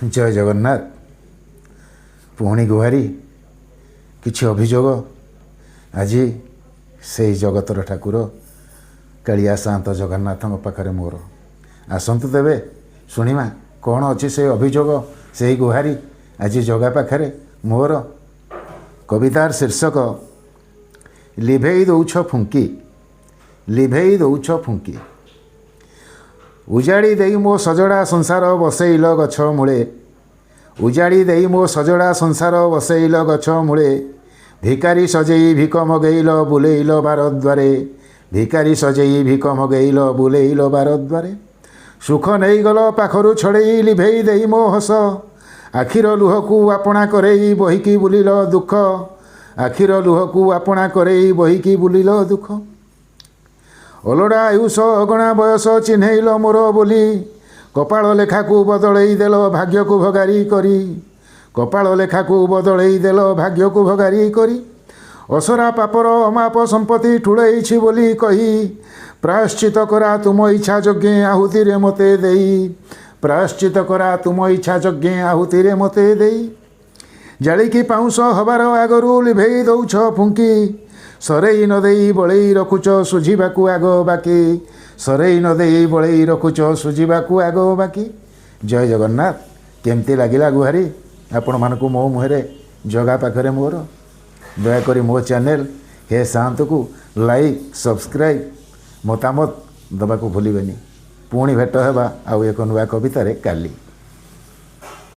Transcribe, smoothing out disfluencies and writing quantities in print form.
जय जगन्नाथ। पुणी गुहारी किछि अभियोग आज से जगतर ठाकुर कालिया सात जगन्नाथ पाखरे मोर आसतु तेबे शुणिमा कौन अच्छी से अभियोग से गुहारी आज जगा पाखरे मोर। कवितार शीर्षक लिभेई दौछ फुंकी लिभेई दौछ फुंकी। उजाड़ी देई मो सजड़ा संसार बसैल गछ मूले उजाड़ी देई मो सजड़ा संसार बसैल गछ मूले भिकारी सजेई भिक मगैल बुलेइल बारद्वारे भिकारी सजेई भिक मगैल बुलेइल बारद्वारे सुख नहीं गल पाखरु छड़ेई लिभेई देई मो हस आखिर लुह को आपणा करेई बहिकी बुलिल दुख आखिर लुह को आपणा करेई बहिकी बुलिल दुख ओलड़ा आयुष अगणा बयस चिन्हैल मोर बोली कपाल लेखा को बदलई देल भाग्य को भगारी करी कपाल लेखा को बदलई देल भाग्य को भगारी करी असरा पापर अमाप संपत्ति ठुड़ई बोली कही प्रायश्चित करा तुम इच्छा यज्ञे आहुति रे मते देई प्रायश्चित करा तुम इच्छा यज्ञे आहुति रे मते देई जालिकी पाउंस हबार आगरू लिभेई दौछ फुंकी सरेई नदेई बड़ई रखुच सुझिबाकू आग बाकी सरेई नदेई बड़ई रखुच सुझिबाकू आग बाकी। जय जगन्नाथ। केमती लगिला गुहारी आपण मानकू मो मुहरे जगा पाखरे मोर। दयाकोरी मो चैनल हे शांत को लाइक सब्सक्राइब मतामत दबाकू भूलिबेनी। पुणी भेट हेबा आउ एक नुआ कवितारे काली।